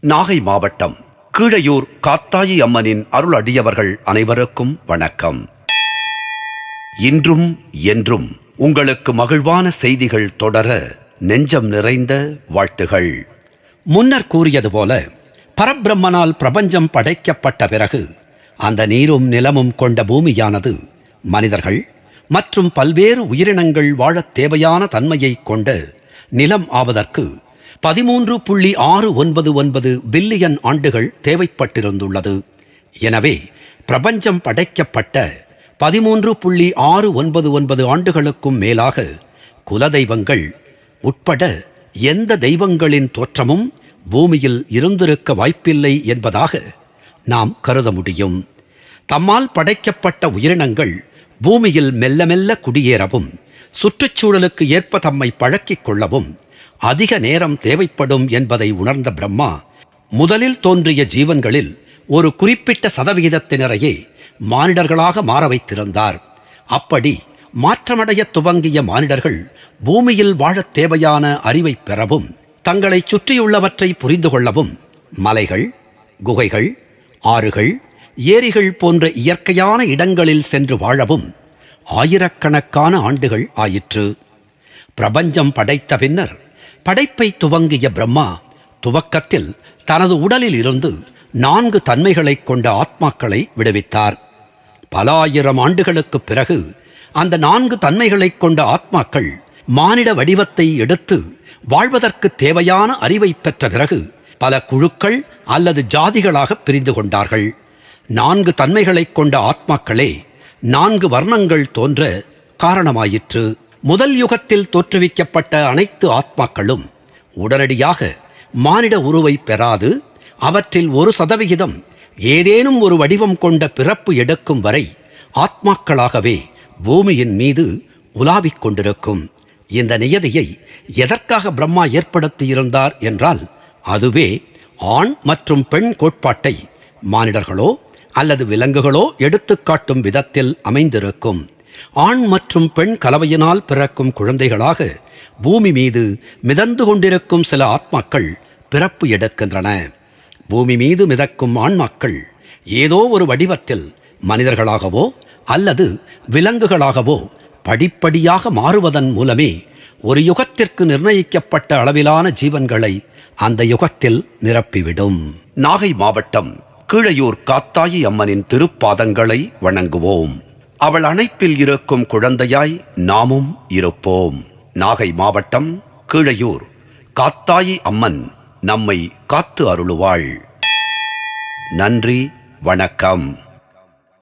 நாகை மாவட்டம் கீழையூர் காத்தாயி அம்மனின் அருள் அடியவர்கள் அனைவருக்கும் வணக்கம். இன்றும் என்றும் உங்களுக்கு மகிழ்வான செய்திகள் தொடர நெஞ்சம் நிறைந்த வாழ்த்துகள். முன்னர் கூறியது போல பரபிரம்மனால் பிரபஞ்சம் படைக்கப்பட்ட பிறகு அந்த நீரும் நிலமும் கொண்ட பூமியானது மனிதர்கள் மற்றும் பல்வேறு உயிரினங்கள் வாழத் தேவையான தன்மையை கொண்ட நிலம் ஆவதற்கு 13.699 பில்லியன் ஆண்டுகள் தேவைப்பட்டிருந்துள்ளது. எனவே பிரபஞ்சம் படைக்கப்பட்ட 13.699 ஆண்டுகளுக்கும் மேலாக குலதெய்வங்கள் உட்பட எந்த தெய்வங்களின் தோற்றமும் பூமியில் இருந்திருக்க வாய்ப்பில்லை என்பதாக நாம் கருத முடியும். தம்மால் படைக்கப்பட்ட உயிரினங்கள் பூமியில் மெல்ல மெல்ல குடியேறவும் சுற்றுச்சூழலுக்கு ஏற்ப தம்மை பழக்கிக் கொள்ளவும் அதிக நேரம் தேவைப்படும் என்பதை உணர்ந்த பிரம்மா முதலில் தோன்றிய ஜீவன்களில் ஒரு குறிப்பிட்ட சதவிகிதத்தினரையே மானிடர்களாக மாற வைத்திருந்தார். அப்படி மாற்றமடைய துவங்கிய மானிடர்கள் பூமியில் வாழத் தேவையான அறிவை பெறவும் தங்களை சுற்றியுள்ளவற்றை புரிந்து கொள்ளவும் மலைகள், குகைகள், ஆறுகள், ஏரிகள் போன்ற இயற்கையான இடங்களில் சென்று வாழவும் ஆயிரக்கணக்கான ஆண்டுகள் ஆயிற்று. பிரபஞ்சம் படைத்த பின்னர் படைப்பை துவங்கிய பிரம்மா துவக்கத்தில் தனது உடலில் இருந்து 4 தன்மைகளைக் கொண்ட ஆத்மாக்களை விடுவித்தார். பல ஆயிரம் ஆண்டுகளுக்குப் பிறகு அந்த 4 தன்மைகளைக் கொண்ட ஆத்மாக்கள் மானிட வடிவத்தை எடுத்து வாழ்வதற்கு தேவையான அறிவை பெற்ற பிறகு பல குழுக்கள் அல்லது ஜாதிகளாக பிரிந்து கொண்டார்கள். 4 தன்மைகளைக் கொண்ட ஆத்மாக்களே 4 வர்ணங்கள் தோன்ற காரணமாயிற்று. முதல் யுகத்தில் தோற்றுவிக்கப்பட்ட அனைத்து ஆத்மாக்களும் உடனடியாக மானிட உருவை பெறாது அவற்றில் 1% ஏதேனும் ஒரு வடிவம் கொண்ட பிறப்பு எடுக்கும் வரை ஆத்மாக்களாகவே பூமியின் மீது உலாவிக் கொண்டிருக்கும். இந்த நியதியை எதற்காக பிரம்மா ஏற்படுத்தியிருந்தார் என்றால் அதுவே ஆண் மற்றும் பெண் கோட்பாட்டை மானிடர்களோ அல்லது விலங்குகளோ எடுத்துக்காட்டும் விதத்தில் அமைந்திருக்கும். ஆண் மற்றும் பெண் கலவையினால் பிறக்கும் குழந்தைகளாக பூமி மீது மிதந்து கொண்டிருக்கும் சில ஆத்மாக்கள் பிறப்பு எடுக்கின்றன. பூமி மீது மிதக்கும் ஆன்மாக்கள் ஏதோ ஒரு வடிவத்தில் மனிதர்களாகவோ அல்லது விலங்குகளாகவோ படிப்படியாக மாறுவதன் மூலமே ஒரு யுகத்திற்கு நிர்ணயிக்கப்பட்ட அளவிலான ஜீவன்களை அந்த யுகத்தில் நிரப்பிவிடும். நாகை மாவட்டம் கீழையூர் காத்தாயி அம்மனின் திருப்பாதங்களை வணங்குவோம். அவள் அணைப்பில் இருக்கும் குழந்தையாய் நாமும் இருப்போம். நாகை மாவட்டம் கீழையூர் காத்தாயி அம்மன் நம்மை காத்து அருளுவாள். நன்றி, வணக்கம்.